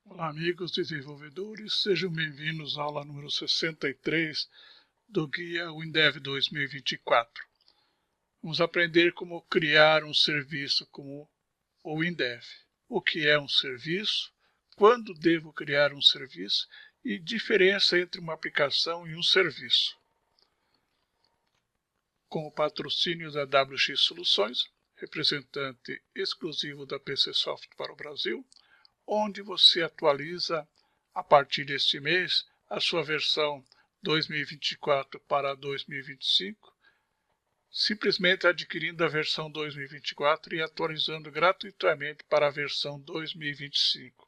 Olá, amigos desenvolvedores, sejam bem-vindos à aula número 63 do Guia WinDev 2024. Vamos aprender como criar um serviço como o WinDev. O que é um serviço, quando devo criar um serviço e diferença entre uma aplicação e um serviço. Com o patrocínio da WX Soluções, representante exclusivo da PCsoft para o Brasil, onde você atualiza, a partir deste mês, a sua versão 2024 para 2025, simplesmente adquirindo a versão 2024 e atualizando gratuitamente para a versão 2025.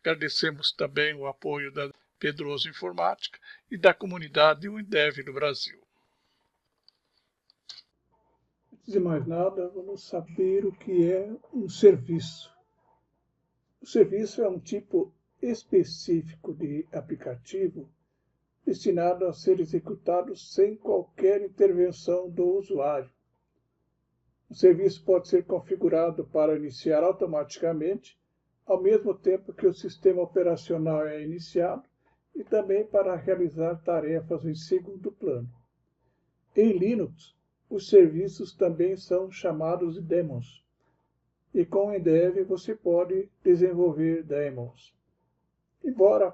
Agradecemos também o apoio da Pedroso Informática e da comunidade WinDev do Brasil. Antes de mais nada, vamos saber o que é um serviço. O serviço é um tipo específico de aplicativo destinado a ser executado sem qualquer intervenção do usuário. O serviço pode ser configurado para iniciar automaticamente, ao mesmo tempo que o sistema operacional é iniciado, e também para realizar tarefas em segundo plano. Em Linux, os serviços também são chamados de daemons. E com o WinDev você pode desenvolver daemons. Embora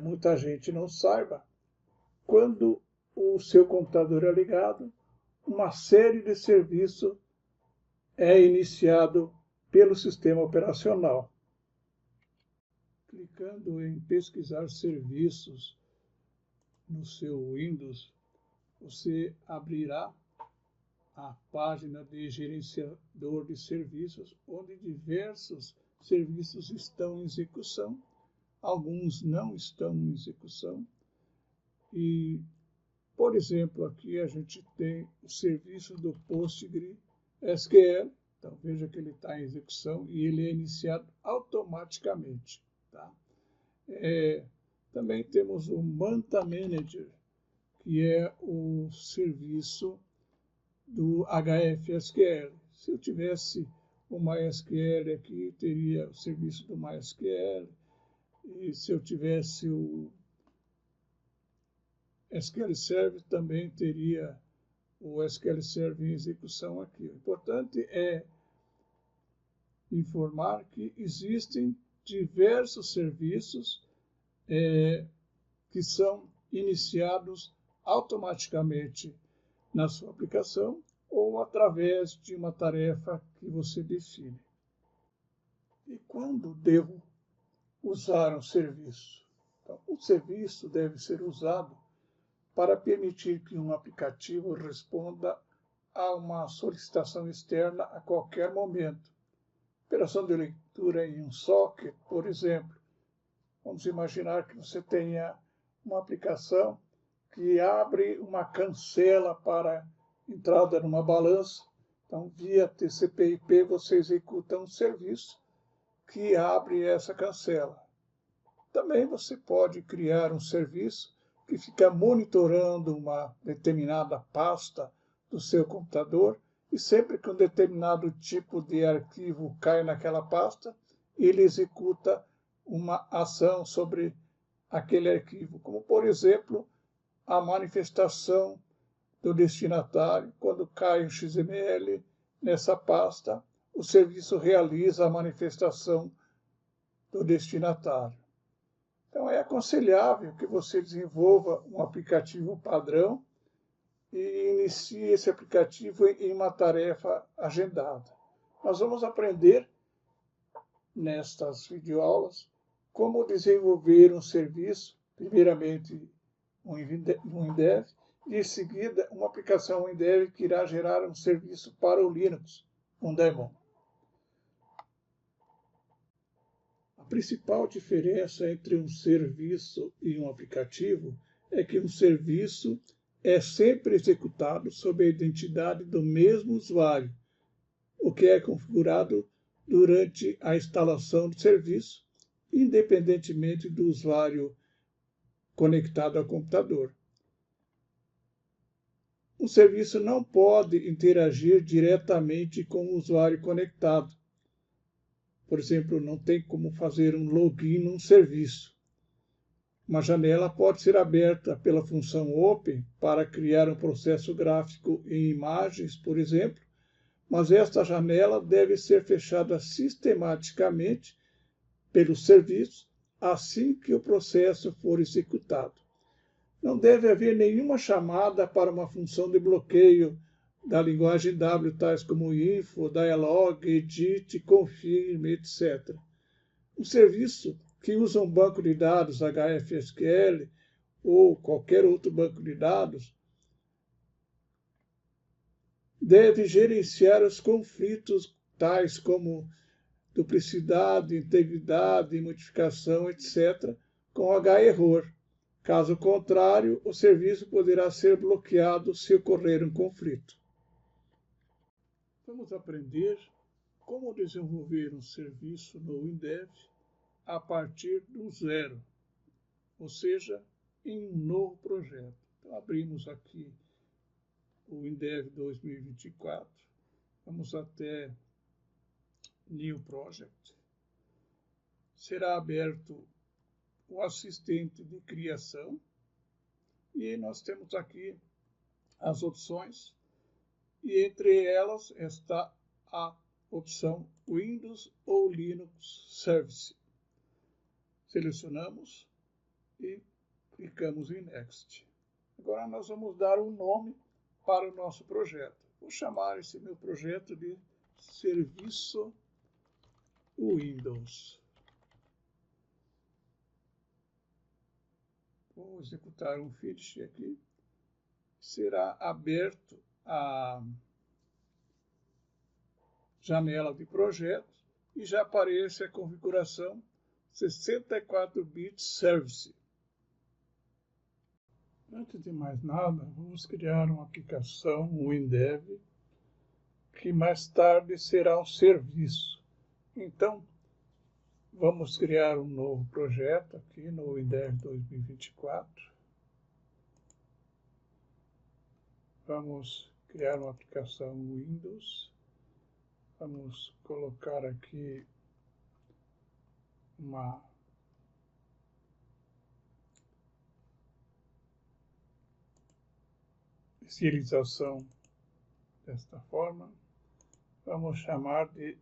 muita gente não saiba, quando o seu computador é ligado, uma série de serviços é iniciado pelo sistema operacional. Clicando em pesquisar serviços no seu Windows, você abrirá a página de gerenciador de serviços, onde diversos serviços estão em execução, alguns não estão em execução. E, por exemplo, aqui a gente tem o serviço do PostgreSQL. Então, veja que ele está em execução e ele é iniciado automaticamente. Tá? Também temos o Manta Manager, que é o serviço do HFSQL. Se eu tivesse o MySQL aqui, teria o serviço do MySQL. E se eu tivesse o SQL Server, também teria o SQL Server em execução aqui. O importante é informar que existem diversos serviços que são iniciados automaticamente na sua aplicação ou através de uma tarefa que você define. E quando devo usar um serviço? Então, o serviço deve ser usado para permitir que um aplicativo responda a uma solicitação externa a qualquer momento. Operação de leitura em um socket, por exemplo. Vamos imaginar que você tenha uma aplicação que abre uma cancela para entrada numa balança. Então, via TCP/IP, você executa um serviço que abre essa cancela. Também você pode criar um serviço que fica monitorando uma determinada pasta do seu computador e sempre que um determinado tipo de arquivo cai naquela pasta, ele executa uma ação sobre aquele arquivo, como, por exemplo, a manifestação do destinatário. Quando cai um XML nessa pasta, o serviço realiza a manifestação do destinatário. Então, é aconselhável que você desenvolva um aplicativo padrão e inicie esse aplicativo em uma tarefa agendada. Nós vamos aprender, nestas videoaulas, como desenvolver um serviço, primeiramente um WinDev, e em seguida uma aplicação WinDev que irá gerar um serviço para o Linux, um daemon. A principal diferença entre um serviço e um aplicativo é que um serviço é sempre executado sob a identidade do mesmo usuário, o que é configurado durante a instalação do serviço, independentemente do usuário conectado ao computador. Um serviço não pode interagir diretamente com o usuário conectado. Por exemplo, não tem como fazer um login num serviço. Uma janela pode ser aberta pela função Open para criar um processo gráfico em imagens, por exemplo, mas esta janela deve ser fechada sistematicamente pelo serviço assim que o processo for executado. Não deve haver nenhuma chamada para uma função de bloqueio da linguagem W, tais como info, dialog, edit, confirm, etc. Um serviço que usa um banco de dados HFSQL ou qualquer outro banco de dados deve gerenciar os conflitos tais como duplicidade, integridade, modificação, etc., com H-error. Caso contrário, o serviço poderá ser bloqueado se ocorrer um conflito. Vamos aprender como desenvolver um serviço no WinDev a partir do zero, ou seja, em um novo projeto. Então, abrimos aqui o WinDev 2024, vamos até New Project. Será aberto o assistente de criação e nós temos aqui as opções e entre elas está a opção Windows ou Linux Service. Selecionamos e clicamos em Next. Agora nós vamos dar um nome para o nosso projeto. Vou chamar esse meu projeto de Serviço Windows. Vou executar um finish aqui. Será aberto a janela de projetos e já aparece a configuração 64-bit Service. Antes de mais nada, vamos criar uma aplicação WinDev que mais tarde será um serviço. Então, vamos criar um novo projeto aqui no WinDev 2024. Vamos criar uma aplicação Windows. Vamos colocar aqui uma serialização desta forma. Vamos chamar de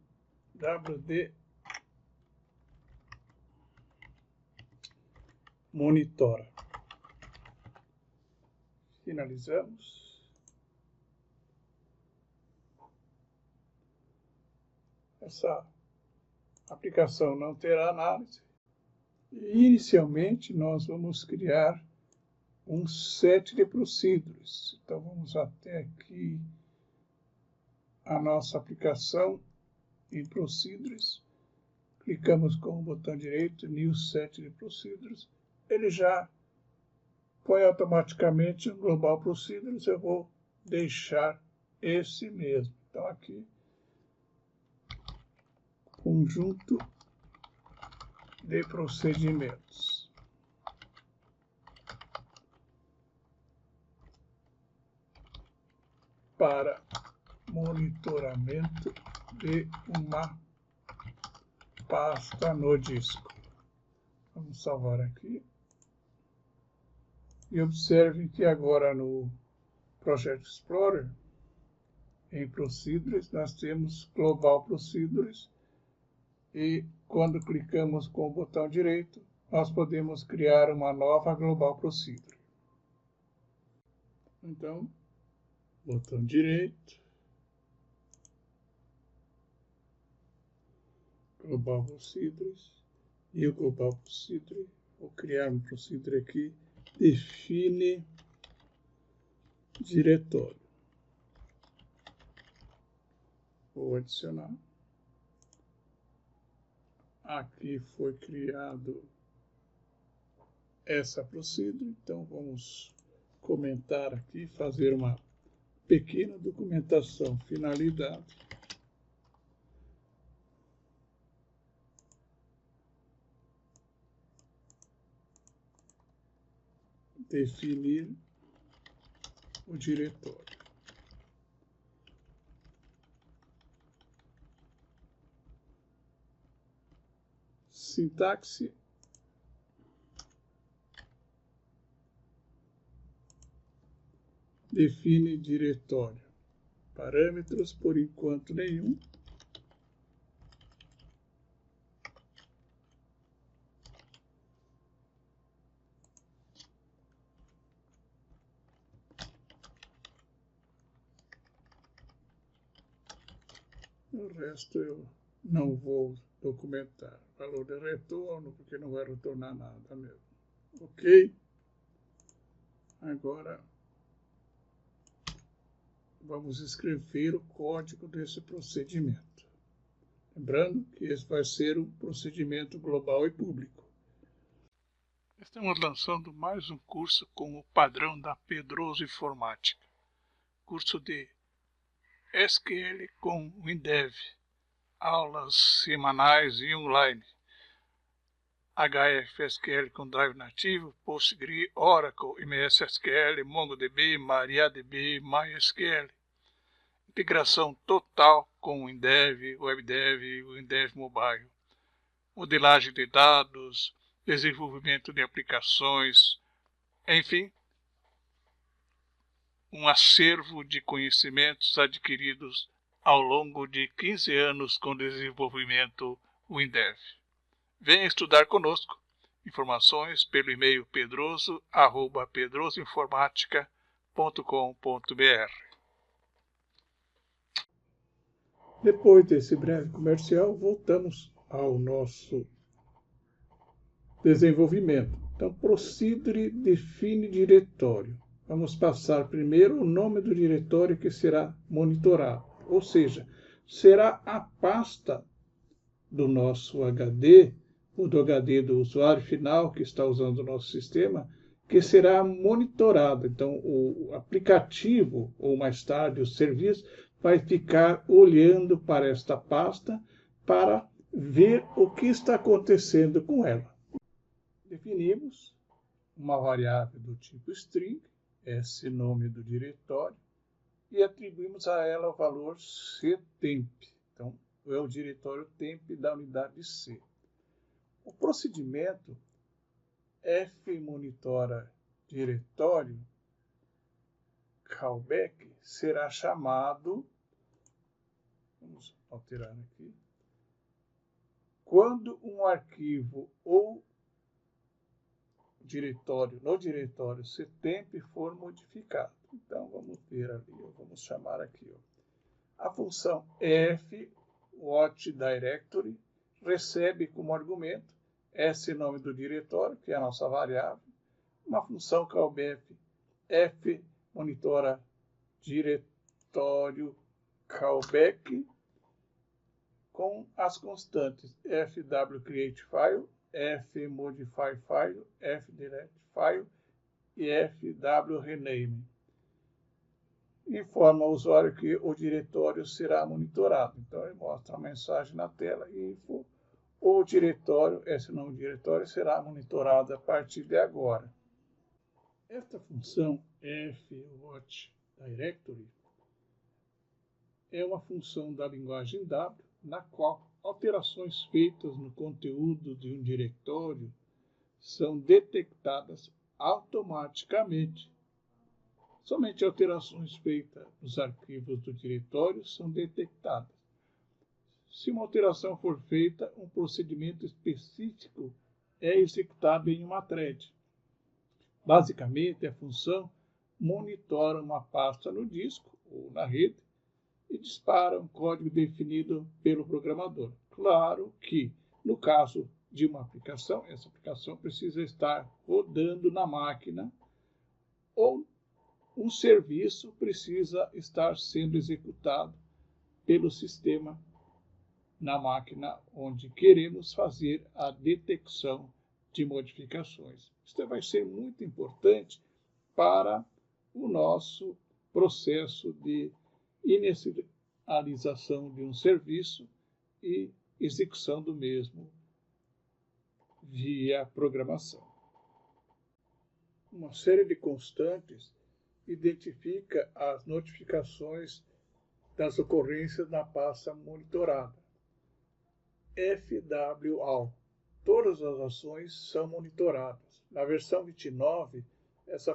WD Monitora. Finalizamos. Essa aplicação não terá análise. E, inicialmente, nós vamos criar um set de procedures. Então, vamos até aqui a nossa aplicação em procedures. Clicamos com o botão direito, New Set de Procedures. Ele já põe automaticamente um Global Procedures. Eu vou deixar esse mesmo. Então, aqui, conjunto de procedimentos. Para monitoramento de uma pasta no disco. Vamos salvar aqui. E observe que agora no Project Explorer, em Procedures, nós temos Global Procedures. E quando clicamos com o botão direito, nós podemos criar uma nova Global Procedure. Então, botão direito, Global Procedures, e o Global Procedure, vou criar um procedure aqui, define diretório. Vou adicionar. Aqui foi criado essa procedure, então vamos comentar aqui, fazer uma pequena documentação. Finalidade. Definir o diretório. Sintaxe define diretório. Parâmetros, por enquanto, nenhum. O resto eu não vou documentar. Valor de retorno, porque não vai retornar nada mesmo. Ok? Agora, vamos escrever o código desse procedimento. Lembrando que esse vai ser um procedimento global e público. Estamos lançando mais um curso com o padrão da Pedroso Informática. Curso de SQL com WinDev. Aulas semanais e online. HFSQL com Drive nativo, PostgreSQL, Oracle, MS SQL, MongoDB, MariaDB, MySQL. Integração total com WinDev, WebDev e WinDev Mobile. Modelagem de dados, desenvolvimento de aplicações, enfim, um acervo de conhecimentos adquiridos ao longo de 15 anos com desenvolvimento WinDev. Venha estudar conosco. Informações pelo e-mail pedroso@pedrosoinformatica.com.br. Depois desse breve comercial, voltamos ao nosso desenvolvimento. Então, procedure define diretório. Vamos passar primeiro o nome do diretório que será monitorado, ou seja, será a pasta do nosso HD, ou do HD do usuário final que está usando o nosso sistema, que será monitorado. Então, o aplicativo, ou mais tarde o serviço, vai ficar olhando para esta pasta para ver o que está acontecendo com ela. Definimos uma variável do tipo string, esse nome do diretório, e atribuímos a ela o valor ctemp. Então, é o diretório temp da unidade C. O procedimento fmonitora diretório callback será chamado, vamos alterar aqui, quando um arquivo ou diretório no diretório ctemp for modificado. Então, vamos ver ali, vamos chamar aqui, a função fWatchDirectory recebe como argumento esse nome do diretório, que é a nossa variável, uma função callback fmonitora diretório callback com as constantes fwCreateFile, fModifyFile, fDeleteFile e fwRename. Informa o usuário que o diretório será monitorado. Então, ele mostra a mensagem na tela, info, o diretório, esse nome do diretório, será monitorado a partir de agora. Esta função fWatchDirectory é uma função da linguagem W, na qual alterações feitas no conteúdo de um diretório são detectadas automaticamente. Somente alterações feitas nos arquivos do diretório são detectadas. Se uma alteração for feita, um procedimento específico é executado em uma thread. Basicamente, a função monitora uma pasta no disco ou na rede e dispara um código definido pelo programador. Claro que, no caso de uma aplicação, essa aplicação precisa estar rodando na máquina ou um serviço precisa estar sendo executado pelo sistema na máquina onde queremos fazer a detecção de modificações. Isso vai ser muito importante para o nosso processo de inicialização de um serviço e execução do mesmo via programação. Uma série de constantes identifica as notificações das ocorrências na pasta monitorada. FWAL todas as ações são monitoradas. Na versão 29, essa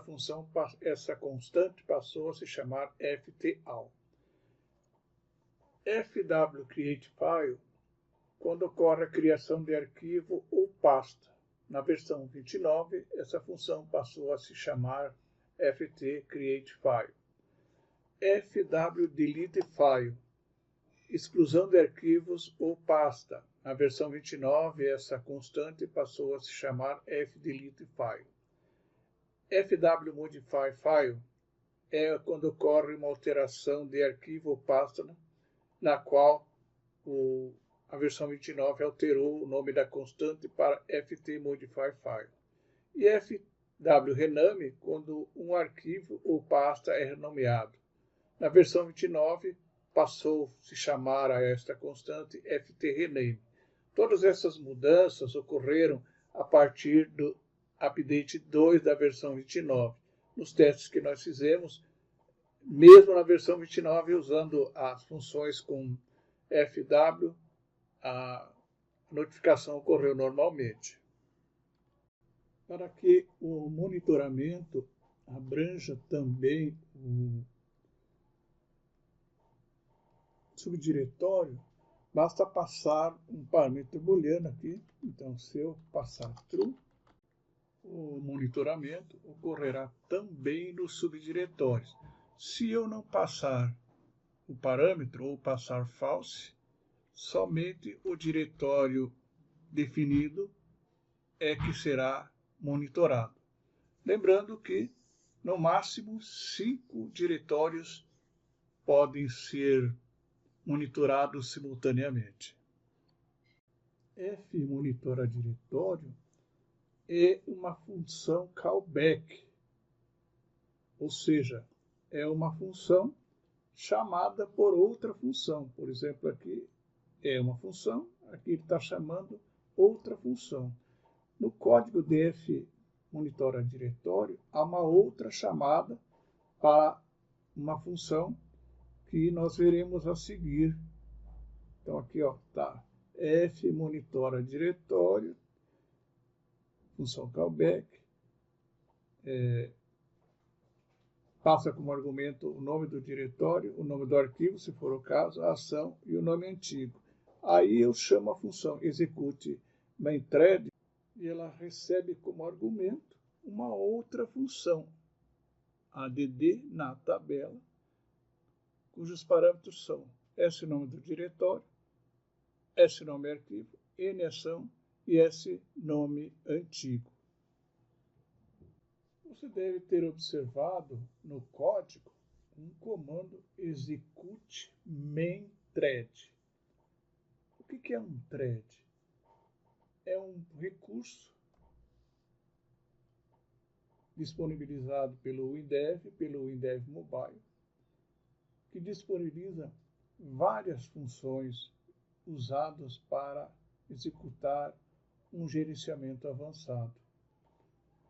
constante passou a se chamar ftall. fwCreateFile, quando ocorre a criação de arquivo ou pasta. Na versão 29, essa função passou a se chamar ftCreateFile. fwDeleteFile, exclusão de arquivos ou pasta. Na versão 29, essa constante passou a se chamar fDeleteFile. fwModifyFile é quando ocorre uma alteração de arquivo ou pasta, na qual a versão 29 alterou o nome da constante para ftModifyFile. E fwRename, quando um arquivo ou pasta é renomeado. Na versão 29, passou a se chamar a esta constante ftRename. Todas essas mudanças ocorreram a partir do update 2 da versão 29. Nos testes que nós fizemos, mesmo na versão 29, usando as funções com fw, a notificação ocorreu normalmente. Para que o monitoramento abranja também o subdiretório, basta passar um parâmetro booleano aqui. Então, se eu passar true, o monitoramento ocorrerá também nos subdiretórios. Se eu não passar o parâmetro ou passar false, somente o diretório definido é que será monitorado. Lembrando que, no máximo, 5 diretórios podem ser monitorados simultaneamente. fMonitoraDiretório é uma função callback, ou seja, é uma função chamada por outra função. Por exemplo, aqui é uma função, aqui ele está chamando outra função. No código de fMonitoraDiretório há uma outra chamada para uma função que nós veremos a seguir. Então aqui está fMonitoraDiretório, função callback, passa como argumento o nome do diretório, o nome do arquivo, se for o caso, a ação e o nome antigo. Aí eu chamo a função execute mainThread e ela recebe como argumento uma outra função, add na tabela, cujos parâmetros são s-nome do diretório, s-nome arquivo, n-ação e s-nome antigo. Você deve ter observado no código um comando execute mainThread. O que é um thread? É um recurso disponibilizado pelo WinDev Mobile, que disponibiliza várias funções usadas para executar um gerenciamento avançado.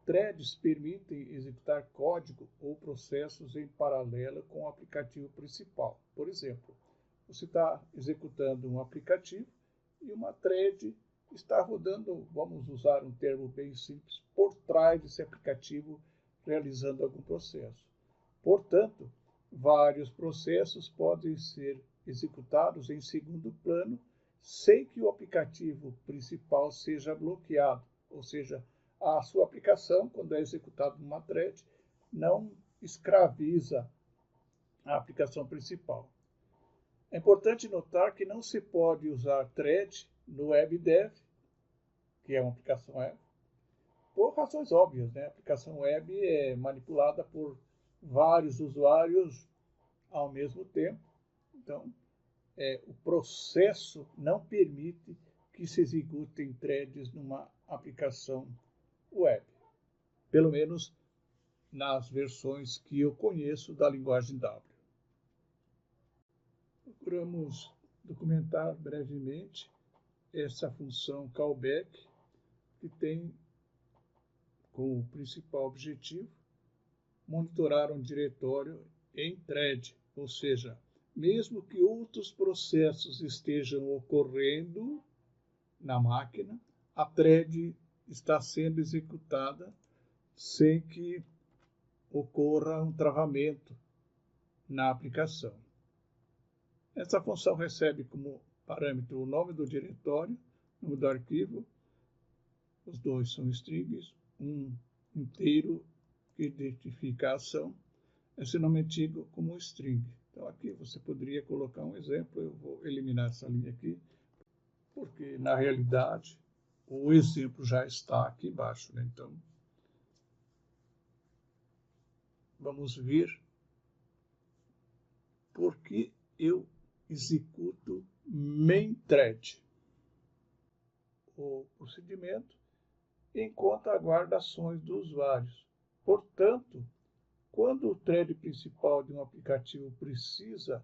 Threads permitem executar código ou processos em paralelo com o aplicativo principal. Por exemplo, você está executando um aplicativo e uma thread está rodando, vamos usar um termo bem simples, por trás desse aplicativo, realizando algum processo. Portanto, vários processos podem ser executados em segundo plano sem que o aplicativo principal seja bloqueado, ou seja, a sua aplicação, quando é executada numa thread, não escraviza a aplicação principal. É importante notar que não se pode usar thread no WebDev, que é uma aplicação web, por razões óbvias, né? A aplicação web é manipulada por vários usuários ao mesmo tempo. Então, o processo não permite que se executem threads numa aplicação web, pelo menos nas versões que eu conheço da linguagem W. Procuramos documentar brevemente essa função callback, que tem como principal objetivo monitorar um diretório em thread, ou seja, mesmo que outros processos estejam ocorrendo na máquina, a thread está sendo executada sem que ocorra um travamento na aplicação. Essa função recebe como parâmetro o nome do diretório, o nome do arquivo, os dois são strings, um inteiro que identifica a ação, esse nome antigo como string. Então aqui você poderia colocar um exemplo, eu vou eliminar essa linha aqui, porque na realidade o exemplo já está aqui embaixo, né? Então vamos ver por que eu executo main thread. O procedimento encontra a guarda ações dos usuários. Portanto, quando o thread principal de um aplicativo precisa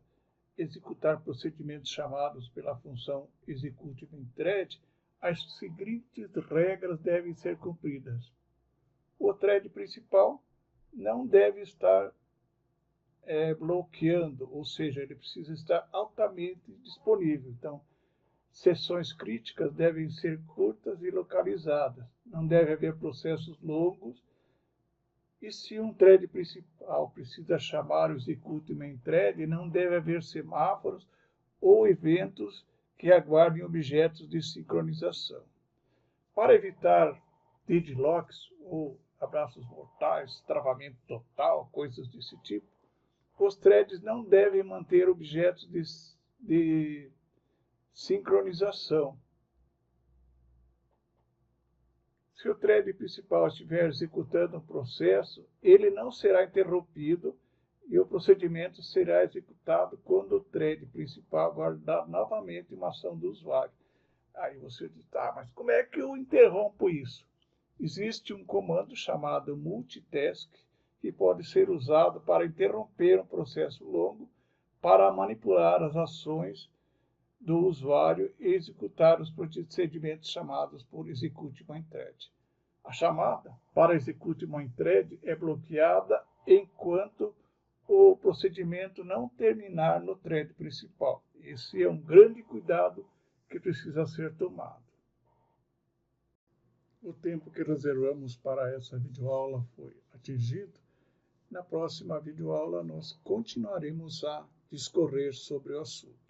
executar procedimentos chamados pela função execute main thread, as seguintes regras devem ser cumpridas. O thread principal não deve estar bloqueando, ou seja, ele precisa estar altamente disponível. Então, sessões críticas devem ser curtas e localizadas. Não deve haver processos longos. E se um thread principal precisa chamar o execute main thread, não deve haver semáforos ou eventos que aguardem objetos de sincronização. Para evitar deadlocks ou abraços mortais, travamento total, coisas desse tipo, os threads não devem manter objetos de sincronização. Se o thread principal estiver executando um processo, ele não será interrompido e o procedimento será executado quando o thread principal guardar novamente uma ação do usuário. Aí você diz, tá, mas como é que eu interrompo isso? Existe um comando chamado multitask que pode ser usado para interromper um processo longo para manipular as ações do usuário e executar os procedimentos chamados por execute main thread. A chamada para execute main thread é bloqueada enquanto o procedimento não terminar no thread principal. Esse é um grande cuidado que precisa ser tomado. O tempo que reservamos para essa videoaula foi atingido. Na próxima videoaula nós continuaremos a discorrer sobre o assunto.